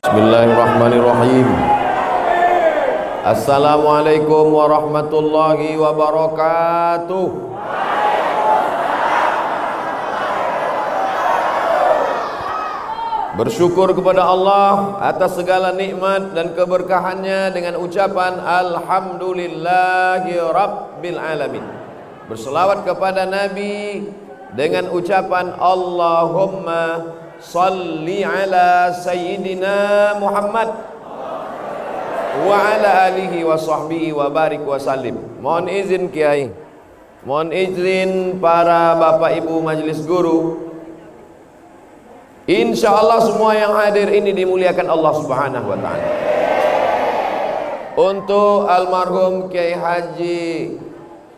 Bismillahirrahmanirrahim. Assalamualaikum warahmatullahi wabarakatuh. Bersyukur kepada Allah atas segala nikmat dan keberkahannya dengan ucapan Alhamdulillahi Rabbil Alamin. Berselawat kepada Nabi dengan ucapan Allahumma salli ala Sayyidina Muhammad wa ala alihi wa sahbihi wa barik wa salim. Mohon izin Kiai, mohon izin para bapak ibu majelis guru. Insyaallah semua yang hadir ini dimuliakan Allah Subhanahu wa taala. Untuk almarhum Kiai Haji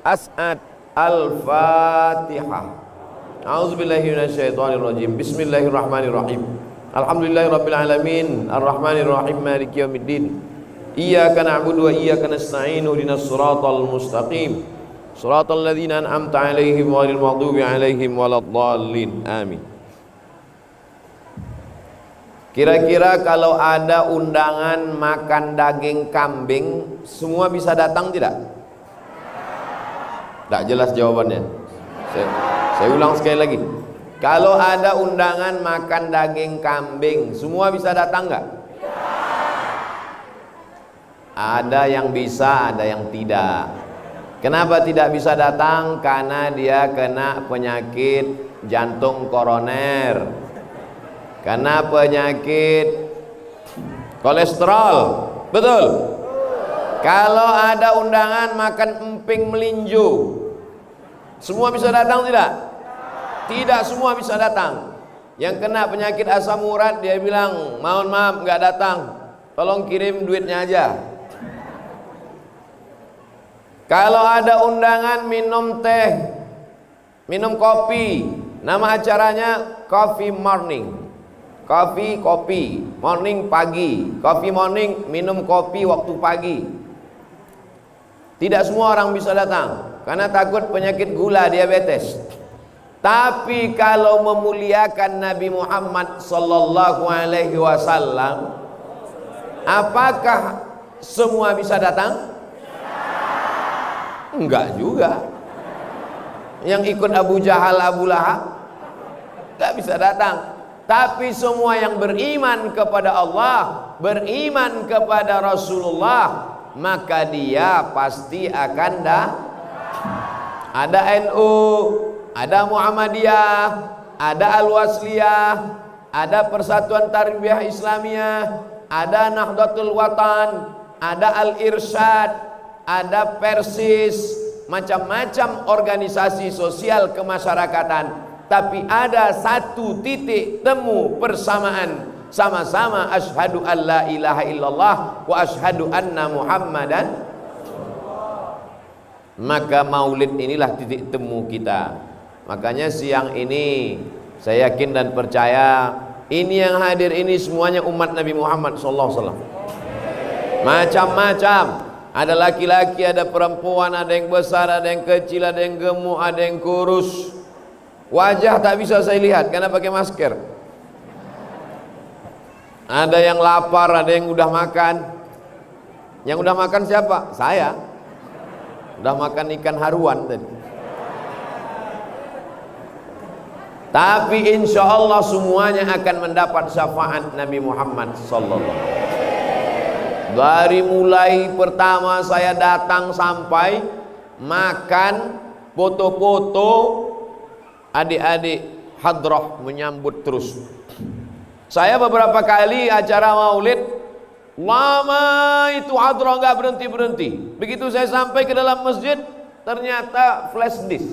As'ad Al-Fatihah. A'udzubillahi minasyaitonirrajim. Bismillahirrahmanirrahim. Alhamdulillahirabbil alamin, arrahmanirrahim, maliki yaumiddin. Iyyaka na'budu wa iyyaka nasta'in. Ihdinas siratal mustaqim. Shiratal ladzina an'amta 'alaihim ghairil maghdubi 'alaihim waladdallin. Amin. Kira-kira kalau ada undangan makan daging kambing, semua bisa datang tidak? Tak jelas jawabannya. Saya ulang sekali lagi. Kalau ada undangan makan daging kambing, semua bisa datang nggak? Ada yang bisa, ada yang tidak. Kenapa tidak bisa datang? Karena dia kena penyakit jantung koroner, karena penyakit kolesterol. Betul? Kalau ada undangan makan emping melinju, semua bisa datang tidak? Tidak semua bisa datang. Yang kena penyakit asam urat, dia bilang, mohon maaf nggak datang, tolong kirim duitnya aja. Kalau ada undangan minum teh, minum kopi, nama acaranya coffee morning. Coffee, kopi, morning pagi. Coffee morning, minum kopi waktu pagi. Tidak semua orang bisa datang karena takut penyakit gula, diabetes. Tapi kalau memuliakan Nabi Muhammad sallallahu alaihi wasallam, apakah semua bisa datang? Enggak juga. Yang ikut Abu Jahal, Abu Lahab enggak bisa datang. Tapi semua yang beriman kepada Allah, beriman kepada Rasulullah, maka dia pasti akan ada NU, ada Muhammadiyah, ada Al-Wasliyah, ada Persatuan Tarbiyah Islamiyah, ada Nahdlatul Watan, ada Al-Irsyad, ada Persis, macam-macam organisasi sosial kemasyarakatan. Tapi ada satu titik temu persamaan, sama-sama asyhadu an la ilaha illallah wa asyhadu anna Muhammadan. Maka maulid inilah titik temu kita. Makanya siang ini saya yakin dan percaya ini yang hadir ini semuanya umat Nabi Muhammad sallallahu alaihi wasallam. Macam-macam. Ada laki-laki, ada perempuan, ada yang besar, ada yang kecil, ada yang gemuk, ada yang kurus. Wajah tak bisa saya lihat karena pakai masker. Ada yang lapar, ada yang udah makan. Yang udah makan siapa? Saya. Udah makan ikan haruan tadi. Tapi insya Allah semuanya akan mendapat syafaat Nabi Muhammad sallallahu alaihi wasallam. Dari mulai pertama saya datang sampai makan, foto-foto, adik-adik hadrah menyambut terus. Saya beberapa kali acara maulid, lama itu hadrah nggak berhenti-berhenti. Begitu saya sampai ke dalam masjid, ternyata flash disk,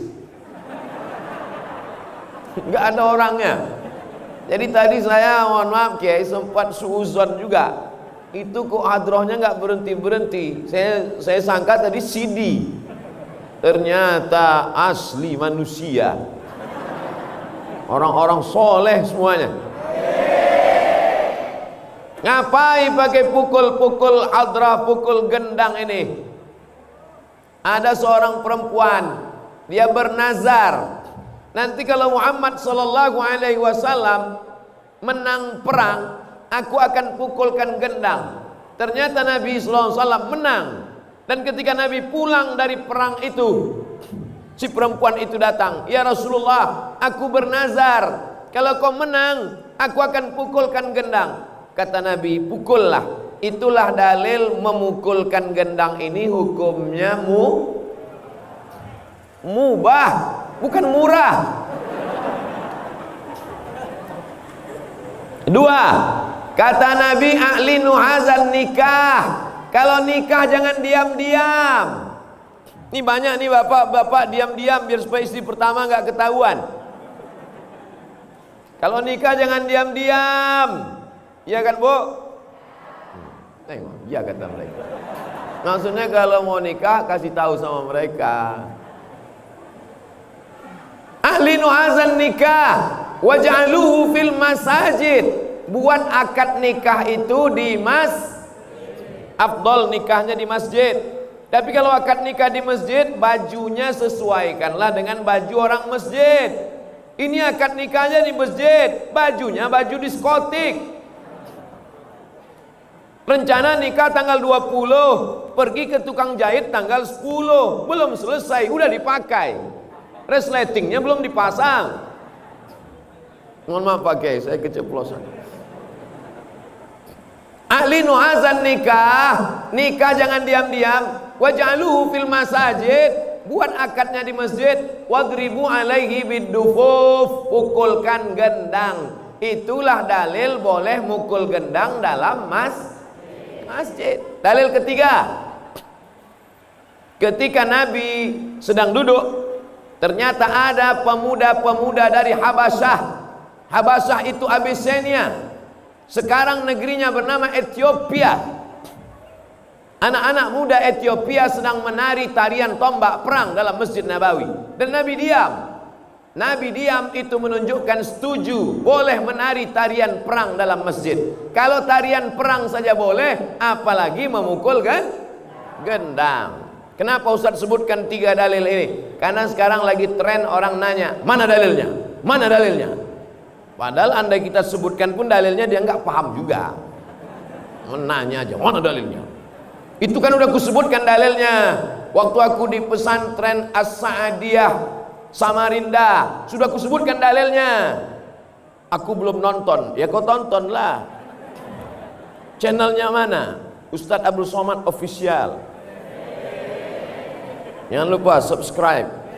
nggak ada orangnya. Jadi tadi saya mohon maaf Kiai sempat suuzon juga. Itu kok hadrahnya nggak berhenti-berhenti. Saya sangka tadi CD, ternyata asli manusia, orang-orang soleh semuanya. Ngapain pakai pukul-pukul hadrah, pukul gendang ini? Ada seorang perempuan, dia bernazar, nanti kalau Muhammad sallallahu alaihi wasallam menang perang, aku akan pukulkan gendang. Ternyata Nabi SAW menang. Dan ketika Nabi pulang dari perang itu, si perempuan itu datang, ya Rasulullah, aku bernazar, kalau kau menang, aku akan pukulkan gendang. Kata Nabi, pukullah. Itulah dalil memukulkan gendang ini hukumnya mubah, bukan murah. Dua, kata Nabi, a'linu hazan nikah. Kalau nikah jangan diam-diam. Ini banyak nih bapak-bapak diam-diam biar supaya istri pertama nggak ketahuan. Kalau nikah jangan diam-diam. Iya kan, Bu? Iya kata mereka. Maksudnya kalau mau nikah kasih tahu sama mereka. Ahlinu hazan nikah waj'aluhu fil masajid. Buat akad nikah itu di afdol nikahnya di masjid. Tapi kalau akad nikah di masjid, bajunya sesuaikanlah dengan baju orang masjid. Ini akad nikahnya di masjid, bajunya baju diskotik. Rencana nikah tanggal 20, pergi ke tukang jahit tanggal 10, belum selesai, udah dipakai. Resletingnya belum dipasang. Mohon maaf Pak Kiai, saya keceplosan. Ahlinu hazan nikah, nikah jangan diam-diam. Waj'aluhu fil masajid, buat akadnya di masjid. Wadribu alaihi biddufuf, pukulkan gendang. Itulah dalil boleh mukul gendang dalam masjid. Dalil ketiga, ketika Nabi sedang duduk, ternyata ada pemuda-pemuda dari Habasyah. Habasyah itu Abyssinia. Sekarang negerinya bernama Ethiopia. Anak-anak muda Ethiopia sedang menari tarian tombak perang dalam Masjid Nabawi. Dan Nabi diam. Nabi diam itu menunjukkan setuju boleh menari tarian perang dalam masjid. Kalau tarian perang saja boleh, apalagi memukul gendang. Kenapa Ustaz sebutkan 3 dalil ini? Karena sekarang lagi tren orang nanya, mana dalilnya? Mana dalilnya? Padahal andai kita sebutkan pun dalilnya dia nggak paham juga. Menanya aja, mana dalilnya? Itu kan udah kusebutkan dalilnya. Waktu aku di pesantren As-Sa'adiyah Samarinda, sudah kusebutkan dalilnya. Aku belum nonton, ya kau tontonlah. Channelnya mana? Ustadz Abdul Somad Official. Jangan lupa subscribe.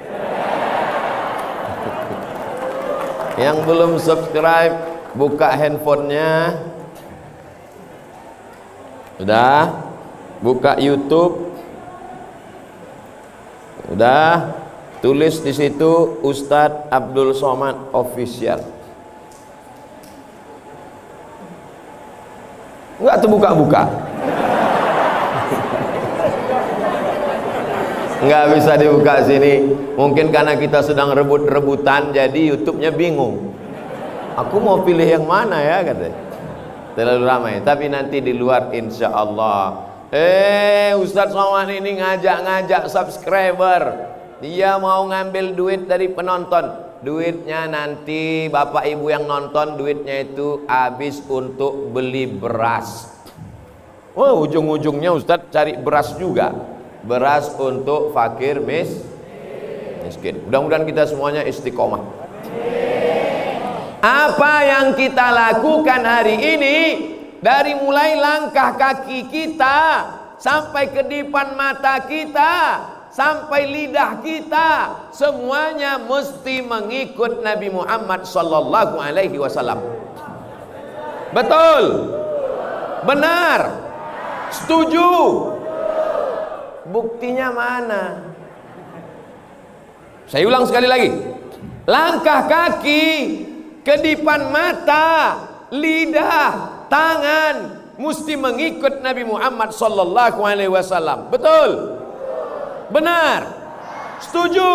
Yang belum subscribe, buka handphonenya. Udah? Buka YouTube. Udah? Tulis di situ Ustadz Abdul Somad Official. Enggak tuh buka-buka. Enggak bisa dibuka sini. Mungkin karena kita sedang rebut-rebutan, jadi YouTube-nya bingung. Aku mau pilih yang mana ya katanya. Terlalu ramai. Tapi nanti di luar insya Allah. Ustadz Somad ini ngajak-ngajak subscriber. Dia mau ngambil duit dari penonton. Duitnya nanti bapak ibu yang nonton, duitnya itu habis untuk beli beras. Oh, ujung-ujungnya Ustadz cari beras juga. Beras untuk fakir miskin. Mudah-mudahan kita semuanya istiqomah. Apa yang kita lakukan hari ini, dari mulai langkah kaki kita sampai kedipan mata kita, sampai lidah kita, semuanya mesti mengikut Nabi Muhammad sallallahu alaihi wasallam. Betul? Benar? Setuju? Buktinya mana? Saya ulang sekali lagi. Langkah kaki, kedipan mata, lidah, tangan mesti mengikut Nabi Muhammad sallallahu alaihi wasallam. Betul? Benar? Setuju?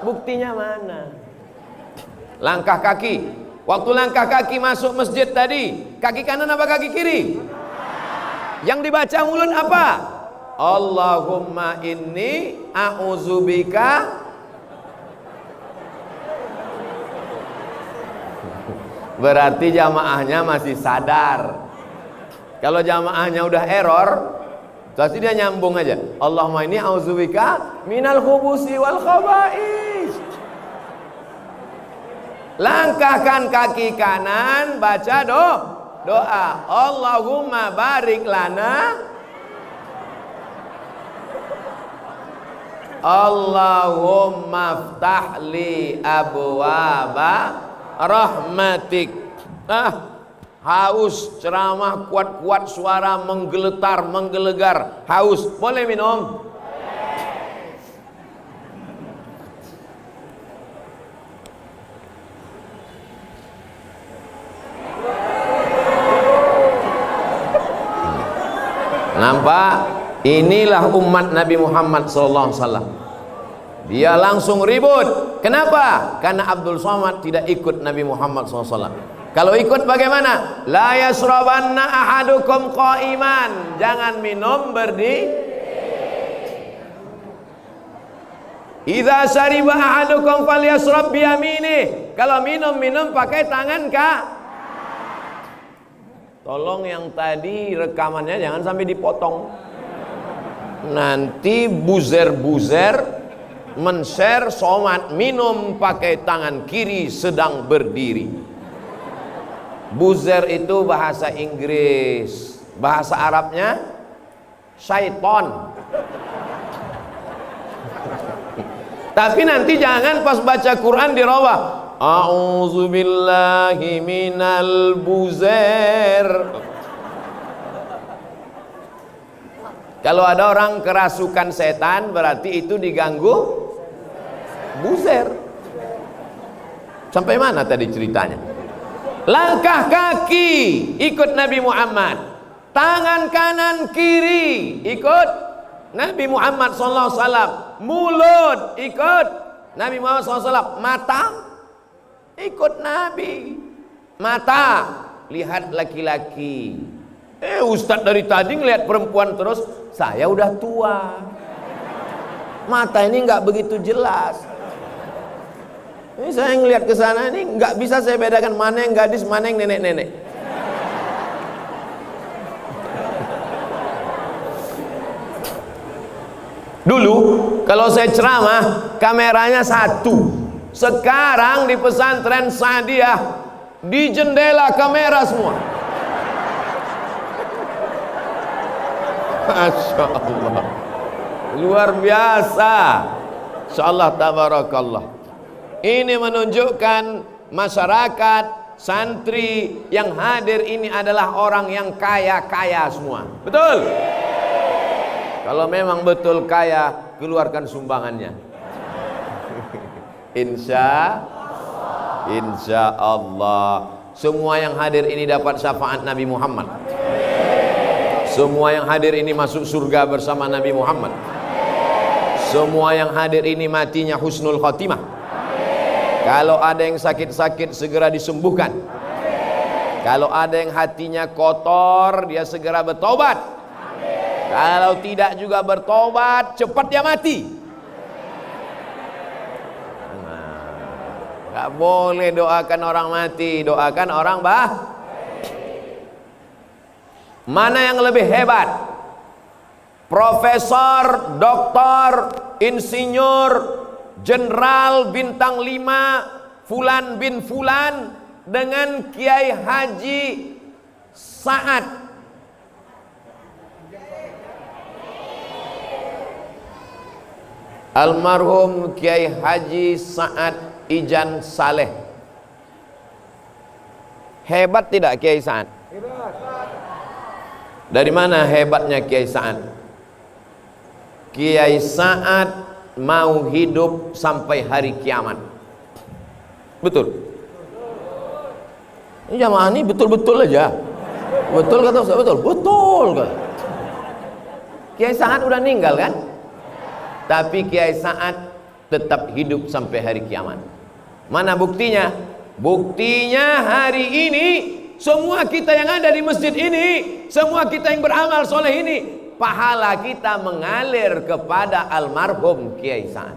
Buktinya mana? Langkah kaki. Waktu langkah kaki masuk masjid tadi, kaki kanan apa kaki kiri? Yang dibaca mulut apa? Allahumma inni a'udzubika Berarti jamaahnya masih sadar. Kalau jamaahnya udah error, pasti dia nyambung aja. Allahumma inni a'udzubika minal khubusi wal khaba'is. Langkahkan kaki kanan, baca doa. Allahumma barik lana, Allahumma ftahli abwaba rahmatik. Haus, ceramah kuat-kuat, suara menggeletar, menggelegar, haus, boleh minum? Nampak? Inilah umat Nabi Muhammad SAW. Dia langsung ribut. Kenapa? Karena Abdul Somad tidak ikut Nabi Muhammad SAW. Kalau ikut bagaimana? La yasrabanna ahadukum qa'iman. Jangan minum berdiri. Idza syariba ahadukum falyasrab biyaminih. Kalau minum pakai tangan kah? Tolong yang tadi rekamannya jangan sampai dipotong. Nanti buzer-buzer men-share Somad minum pakai tangan kiri sedang berdiri. Buzer itu bahasa Inggris, bahasa Arabnya syaiton. Tapi nanti jangan pas baca Quran dirubah. A'udzubillahi minal buzer. Kalau ada orang kerasukan setan, berarti itu diganggu buzer. Sampai mana tadi ceritanya? Langkah kaki ikut Nabi Muhammad, tangan kanan kiri ikut Nabi Muhammad SAW, mulut ikut Nabi Muhammad SAW, mata ikut Nabi. Mata lihat laki-laki. Ustadz dari tadi ngelihat perempuan terus. Saya udah tua, mata ini nggak begitu jelas. Ini saya ngelihat ke sana ini nggak bisa saya bedakan mana yang gadis, mana yang nenek-nenek. Dulu kalau saya ceramah kameranya satu. Sekarang di pesantren Sa'diyah di jendela kamera semua. Masya Allah, luar biasa. Insyaallah tabarakallah. Ini menunjukkan masyarakat santri yang hadir ini adalah orang yang kaya-kaya semua. Betul? Kalau memang betul kaya, keluarkan sumbangannya. Insya Allah. Semua yang hadir ini dapat syafaat Nabi Muhammad. Semua yang hadir ini masuk surga bersama Nabi Muhammad. Semua yang hadir ini matinya husnul khatimah. Kalau ada yang sakit-sakit segera disembuhkan. Kalau ada yang hatinya kotor dia segera bertobat. Kalau tidak juga bertobat cepat dia mati. Gak boleh doakan orang mati, doakan orang Mana yang lebih hebat? Profesor, doktor, insinyur, jenderal bintang 5 Fulan bin Fulan dengan Kiai Haji Sa'ad. Almarhum Kiai Haji Sa'ad Ijan Saleh. Hebat tidak Kiai Sa'ad? Dari mana hebatnya Kiai Sa'ad? Kiai Sa'ad mau hidup sampai hari kiamat. Betul? Ini jamaah ini betul-betul aja. Betul kata Ustaz? Betul? Betul kata. Kiai Sa'ad udah meninggal kan? Tapi Kiai Sa'ad tetap hidup sampai hari kiamat. Mana buktinya? Buktinya hari ini semua kita yang ada di masjid ini, semua kita yang beramal soleh ini, pahala kita mengalir kepada almarhum Kiai Sa'ad.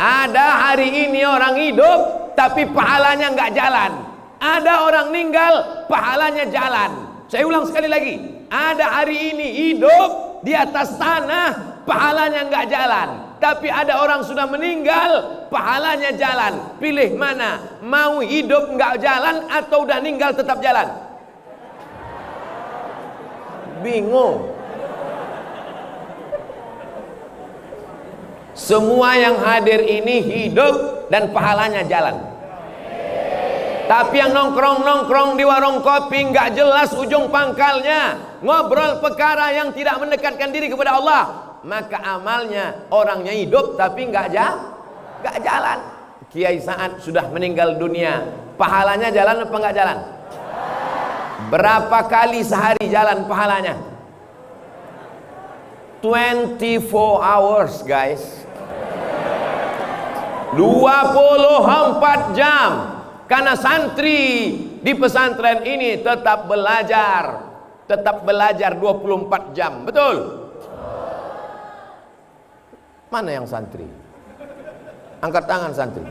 Ada hari ini orang hidup tapi pahalanya nggak jalan. Ada orang meninggal, pahalanya jalan. Saya ulang sekali lagi. Ada hari ini hidup di atas tanah, pahalanya nggak jalan. Tapi ada orang sudah meninggal, pahalanya jalan. Pilih mana? Mau hidup nggak jalan atau udah meninggal tetap jalan? Bingung. Semua yang hadir ini hidup dan pahalanya jalan. Tapi yang nongkrong-nongkrong di warung kopi nggak jelas ujung pangkalnya, ngobrol perkara yang tidak mendekatkan diri kepada Allah, maka amalnya orangnya hidup tapi nggak jalan. Kiai Sa'ad sudah meninggal dunia, pahalanya jalan apa nggak jalan? Berapa kali sehari jalan pahalanya? 24 hours guys, 24 jam. Karena santri di pesantren ini tetap belajar 24 jam, betul? Mana yang santri? Angkat tangan santri.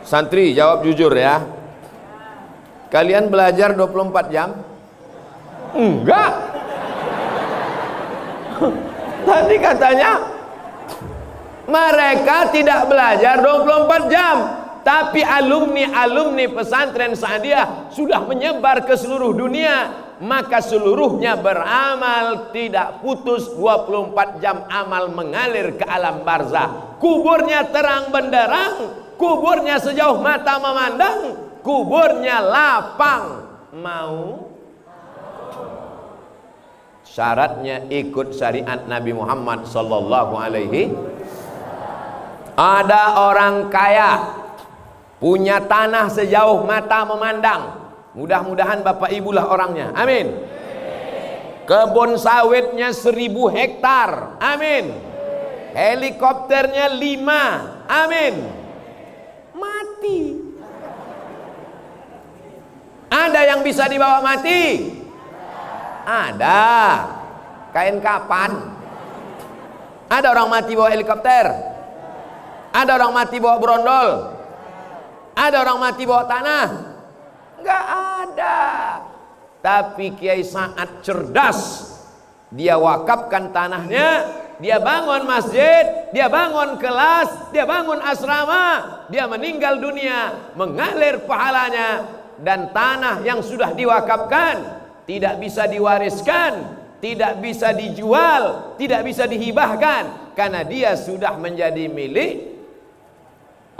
Santri jawab jujur ya. Kalian belajar 24 jam? Enggak. Tadi katanya mereka tidak belajar 24 jam. Tapi alumni pesantren Sa'adiyah sudah menyebar ke seluruh dunia, maka seluruhnya beramal tidak putus 24 jam amal mengalir ke alam barzah. Kuburnya terang benderang, kuburnya sejauh mata memandang, kuburnya lapang. Mau? Syaratnya ikut syariat Nabi Muhammad sallallahu alaihi. Ada orang kaya punya tanah sejauh mata memandang. Mudah-mudahan Bapak Ibu lah orangnya. Amin. Kebun sawitnya 1000 hektar. Amin. Helikopternya 5. Amin. Mati. Ada yang bisa dibawa mati? Ada. Kain kapan? Ada orang mati bawa helikopter? Ada orang mati bawa brondol? Ada orang mati bawa tanah? Enggak ada. Tapi Kiai Sa'ad cerdas. Dia wakafkan tanahnya, dia bangun masjid, dia bangun kelas, dia bangun asrama, dia meninggal dunia, mengalir pahalanya. Dan tanah yang sudah diwakafkan tidak bisa diwariskan, tidak bisa dijual, tidak bisa dihibahkan, karena dia sudah menjadi milik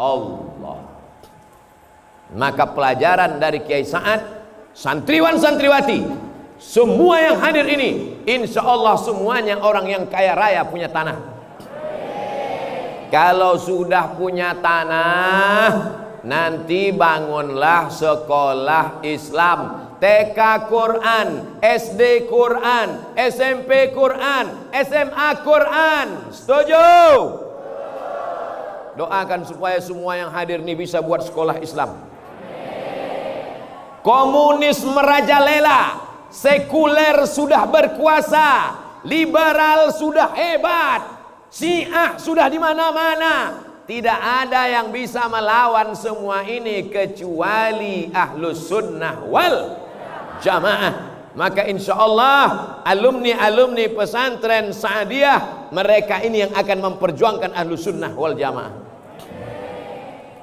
Allah. Maka pelajaran dari Kiai Sa'ad, santriwan santriwati, semua yang hadir ini, insya Allah semuanya orang yang kaya raya punya tanah. Kalau sudah punya tanah, nanti bangunlah sekolah Islam, TK Quran, SD Quran, SMP Quran, SMA Quran. Setuju? Doakan supaya semua yang hadir ini bisa buat sekolah Islam. Komunis merajalela, sekuler sudah berkuasa, liberal sudah hebat, Syiah sudah di mana-mana. Tidak ada yang bisa melawan semua ini kecuali Ahlus Sunnah wal Jamaah. Maka insya Allah alumni pesantren Sa'adiyah, mereka ini yang akan memperjuangkan Ahlus Sunnah wal Jamaah.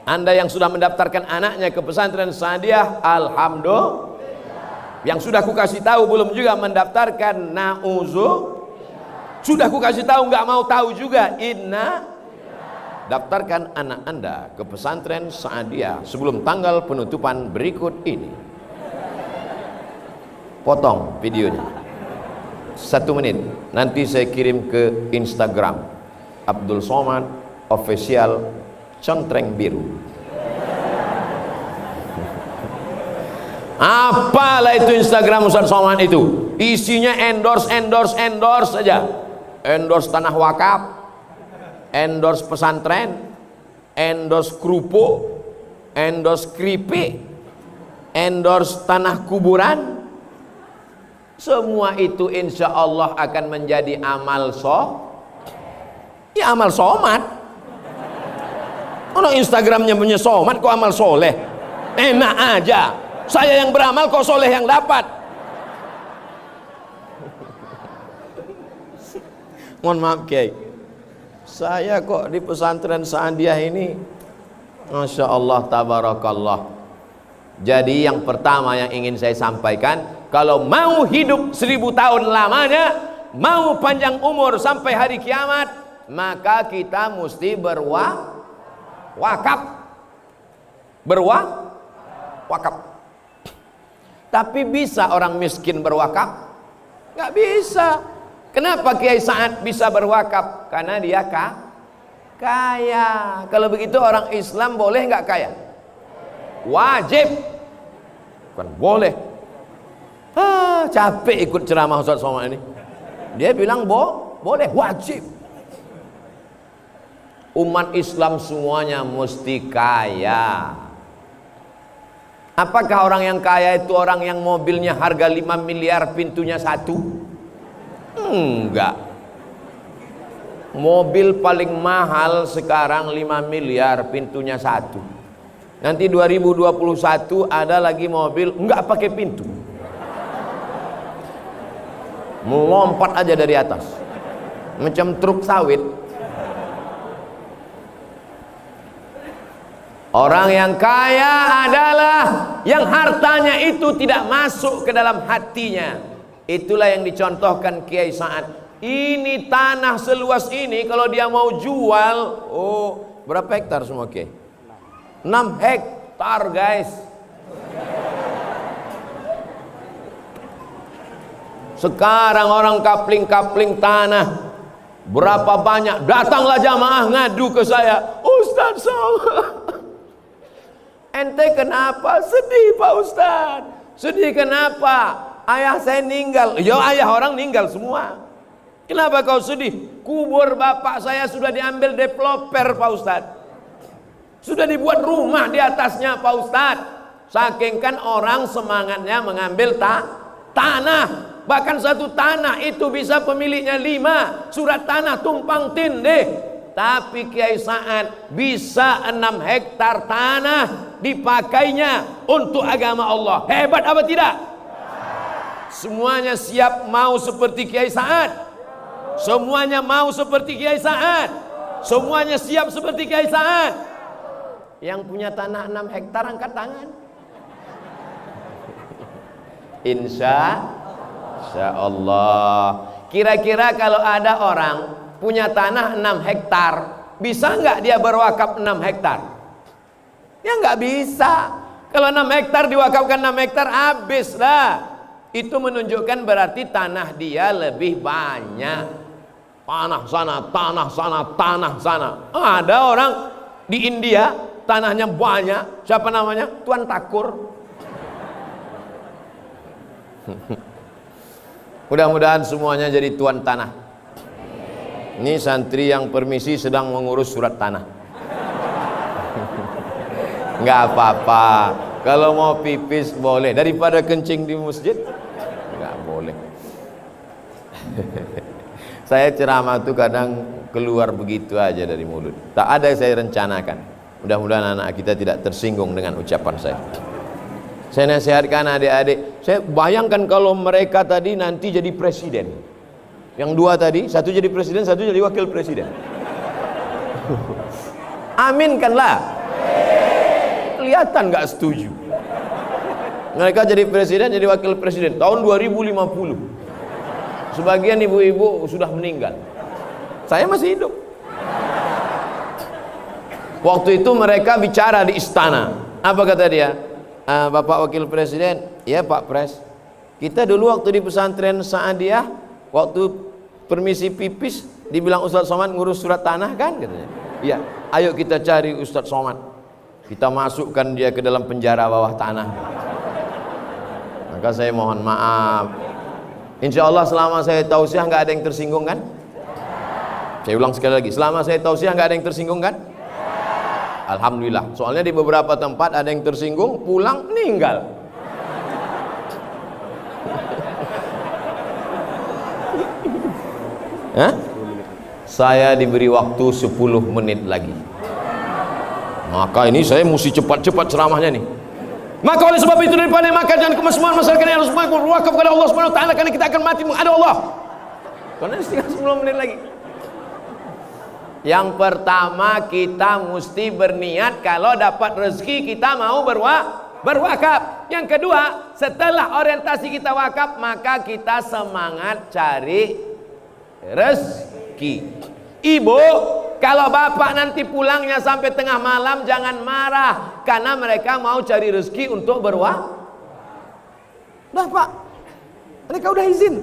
Anda yang sudah mendaftarkan anaknya ke pesantren Sa'adiyah, alhamdulillah. Yang sudah ku kasih tahu belum juga mendaftarkan, na'uzu. Sudah ku kasih tahu nggak mau tahu juga, inna. Daftarkan anak Anda ke pesantren Sa'adiyah sebelum tanggal penutupan berikut ini. Potong videonya 1 menit, nanti saya kirim ke Instagram Abdul Somad Official Contreng Biru. Apalah itu Instagram Ustaz Somad itu, isinya endorse saja. Endorse tanah wakaf, endorse pesantren, endorse kerupuk, endorse keripik, endorse tanah kuburan. Semua itu insya Allah akan menjadi amal amal somat. Kalau Instagramnya punya somat kok amal soleh? Enak aja, saya yang beramal kok soleh yang dapat. Mohon maaf Kiai, saya kok di pesantren Saadiah ini Masya Allah tabarakallah. Jadi yang pertama yang ingin saya sampaikan, kalau mau hidup 1000 tahun lamanya, mau panjang umur sampai hari kiamat, maka kita mesti berwakaf. Berwakaf. Tapi bisa orang miskin berwakaf? Nggak bisa. Kenapa Kiai Sa'ad bisa berwakaf? Karena dia kaya. Kalau begitu orang Islam boleh nggak kaya? Wajib. Bukan boleh. Capek ikut ceramah Ustaz Somad ini. Dia bilang boleh, wajib. Umat Islam semuanya mesti kaya. Apakah orang yang kaya itu orang yang mobilnya harga 5 miliar pintunya 1? Enggak. Mobil paling mahal sekarang 5 miliar pintunya 1. Nanti 2021 ada lagi mobil enggak pakai pintu, melompat aja dari atas macam truk sawit. Orang yang kaya adalah yang hartanya itu tidak masuk ke dalam hatinya. Itulah yang dicontohkan Kiai Sa'ad. Ini tanah seluas ini kalau dia mau jual, berapa hektar semua Kiai? 6 hektar guys. Sekarang orang kapling-kapling tanah berapa banyak, datanglah jamaah ngadu ke saya, Ustaz Somad, ente kenapa sedih Pak Ustaz? Sedih kenapa? Ayah saya meninggal. Ya ayah orang meninggal semua. Kenapa kau sedih? Kubur bapak saya sudah diambil developer Pak Ustaz, sudah dibuat rumah di atasnya Pak Ustaz. Saking kan orang semangatnya mengambil tanah. Bahkan satu tanah itu bisa pemiliknya 5. Surat tanah tumpang tindih. Tapi Kiai Sa'ad bisa 6 hektar tanah dipakainya untuk agama Allah. Hebat apa tidak? Semuanya siap mau seperti Kiai Sa'ad. Semuanya mau seperti Kiai Sa'ad. Semuanya siap seperti Kiai Sa'ad. Yang punya tanah 6 hektar angkat tangan. Insya Allah. Kira-kira kalau ada orang punya tanah 6 hektar, bisa nggak dia berwakaf 6 hektar? Ya nggak bisa. Kalau 6 hektar diwakafkan 6 hektar, habis lah. Itu menunjukkan berarti tanah dia lebih banyak. Tanah sana, tanah sana, tanah sana. Ada orang di India tanahnya banyak. Siapa namanya? Tuan Takur. Mudah-mudahan semuanya jadi tuan tanah. Ini santri yang permisi sedang mengurus surat tanah. Nggak apa-apa. Kalau mau pipis boleh. Daripada kencing di masjid, nggak boleh. Saya ceramah tuh kadang keluar begitu aja dari mulut. Tak ada yang saya rencanakan. Mudah-mudahan anak kita tidak tersinggung dengan ucapan saya. Saya nasihatkan adik-adik. Saya bayangkan kalau mereka tadi nanti jadi presiden. Yang 2 tadi, satu jadi presiden, satu jadi wakil presiden. Aminkanlah. Kelihatan nggak setuju. Mereka jadi presiden, jadi wakil presiden tahun 2050. Sebagian ibu-ibu sudah meninggal. Saya masih hidup. Waktu itu mereka bicara di istana. Apa kata dia? Bapak wakil presiden, ya Pak Pres, kita dulu waktu di pesantren Saadiah, waktu permisi pipis dibilang Ustaz Somad ngurus surat tanah kan, katanya. Iya, ayo kita cari Ustaz Somad, kita masukkan dia ke dalam penjara bawah tanah. Maka saya mohon maaf. Insya Allah selama saya tausiah nggak ada yang tersinggung kan? Saya ulang sekali lagi, selama saya tausiah nggak ada yang tersinggung kan? Alhamdulillah. Soalnya di beberapa tempat ada yang tersinggung, pulang meninggal. Saya diberi waktu 10 menit lagi. Maka ini saya mesti cepat-cepat ceramahnya nih. Maka oleh sebab itu daripada makan dan kemesuman masyarakat yang harus berwakaf kepada Allah Subhanahu wa taala, karena kita akan mati menghadap Allah. Karena tinggal 10 menit lagi. Yang pertama, kita mesti berniat kalau dapat rezeki kita mau berwakaf. Yang kedua, setelah orientasi kita wakaf, maka kita semangat cari rezeki. Ibu, kalau bapak nanti pulangnya sampai tengah malam, jangan marah, karena mereka mau cari rezeki untuk berwakaf. Udah pak, mereka udah izin.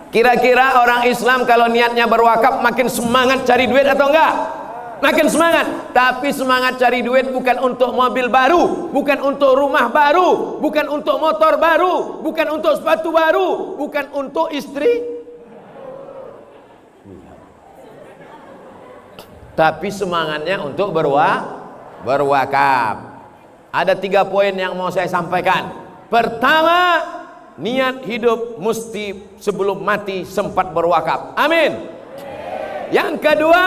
Kira-kira orang Islam kalau niatnya berwakaf makin semangat cari duit atau enggak? Makin semangat. Tapi semangat cari duit bukan untuk mobil baru, bukan untuk rumah baru, bukan untuk motor baru, bukan untuk sepatu baru, bukan untuk istri. Tapi semangatnya untuk berwakaf. Ada 3 poin yang mau saya sampaikan. Pertama, niat hidup mesti sebelum mati sempat berwakaf. Amin. Yang kedua,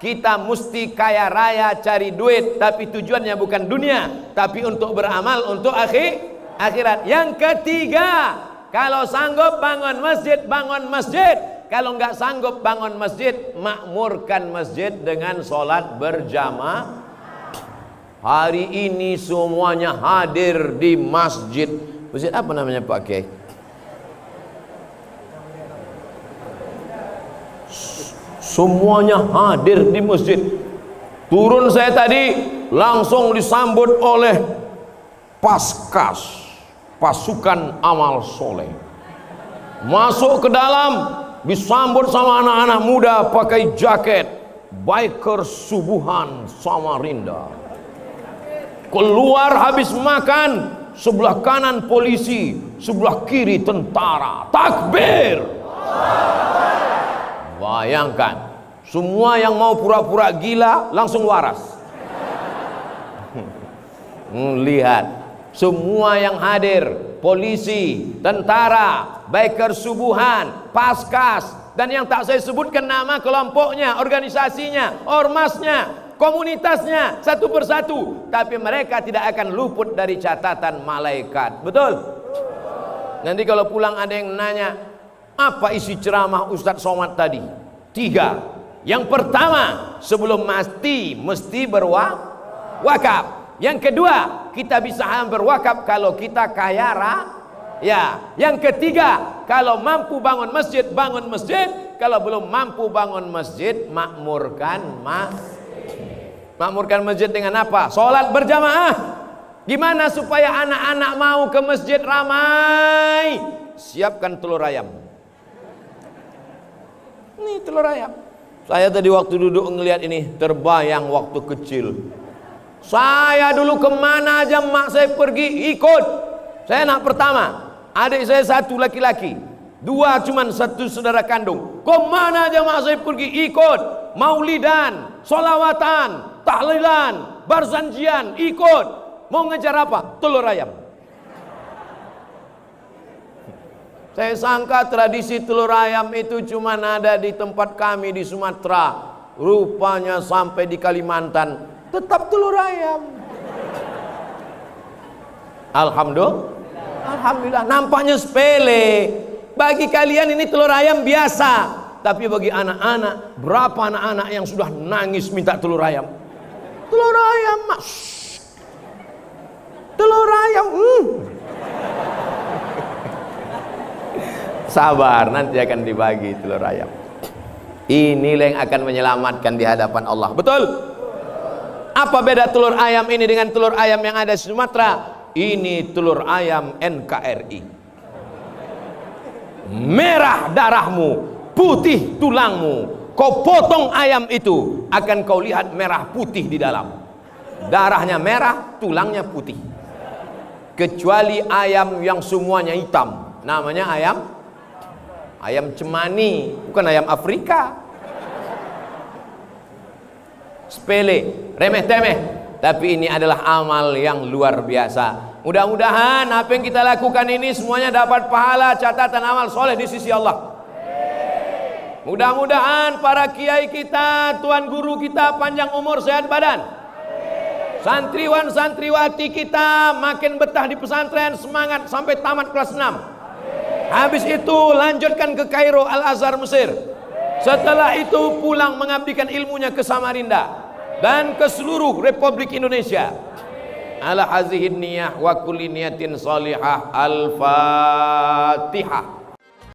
kita mesti kaya raya cari duit, tapi tujuannya bukan dunia, tapi untuk beramal untuk akhirat. Yang ketiga, kalau sanggup bangun masjid, bangun masjid. Kalau nggak sanggup bangun masjid, makmurkan masjid dengan sholat berjamaah. Hari ini semuanya hadir di masjid. Masjid apa namanya Pak Kiai? Semuanya hadir di masjid. Turun saya tadi, langsung disambut oleh Paskas, pasukan amal soleh. Masuk ke dalam, disambut sama anak-anak muda pakai jaket biker Subuhan Samarinda. Keluar habis makan, sebelah kanan polisi, sebelah kiri tentara. Takbir. Bayangkan, semua yang mau pura-pura gila langsung waras. Lihat, semua yang hadir, polisi, tentara, biker Subuhan, Paskas, dan yang tak saya sebutkan nama kelompoknya, organisasinya, ormasnya, komunitasnya, satu persatu, tapi mereka tidak akan luput dari catatan malaikat. Betul? Nanti kalau pulang ada yang nanya, apa isi ceramah Ustadz Somad tadi? 3. Yang pertama, sebelum mati mesti berwakaf. Yang kedua, kita bisa berwakaf kalau kita kaya raya. Yang ketiga, kalau mampu bangun masjid, bangun masjid. Kalau belum mampu bangun masjid, makmurkan masjid dengan apa? Sholat berjamaah. Gimana supaya anak-anak mau ke masjid ramai? Siapkan telur ayam. Ini telur ayam. Saya tadi waktu duduk ngelihat ini, terbayang waktu kecil. Saya dulu kemana aja mak saya pergi ikut. Saya anak pertama, adik saya 1 laki-laki, 2 cuman 1 saudara kandung. Kemana aja mak saya pergi ikut. Maulidan, solawatan, tahlilan, barzanjian, ikut. Mau ngejar apa? Telur ayam. Saya sangka tradisi telur ayam itu cuma ada di tempat kami di Sumatera. Rupanya sampai di Kalimantan tetap telur ayam. Alhamdulillah, nampaknya sepele. Bagi kalian ini telur ayam biasa, tapi bagi anak-anak, berapa anak-anak yang sudah nangis minta telur ayam? Telur ayam, mas. Telur ayam. Sabar, nanti akan dibagi telur ayam. Inilah yang akan menyelamatkan di hadapan Allah. Betul? Apa beda telur ayam ini dengan telur ayam yang ada di Sumatera? Ini telur ayam NKRI. Merah darahmu, putih tulangmu. Kau potong ayam itu, akan kau lihat merah putih di dalam. Darahnya merah, tulangnya putih. Kecuali ayam yang semuanya hitam, namanya ayam cemani, bukan ayam Afrika. Sepele, remeh-temeh, tapi ini adalah amal yang luar biasa. Mudah-mudahan apa yang kita lakukan ini semuanya dapat pahala catatan amal soleh di sisi Allah. Mudah-mudahan para kiai kita, tuan guru kita panjang umur sehat badan. Santriwan santriwati kita makin betah di pesantren, semangat sampai tamat kelas 6. Habis itu lanjutkan ke Kairo Al-Azhar Mesir. Setelah itu pulang mengabdikan ilmunya ke Samarinda dan ke seluruh Republik Indonesia. Ala hazihin niyah wa kulli niyatin salihah. Al-Fatihah.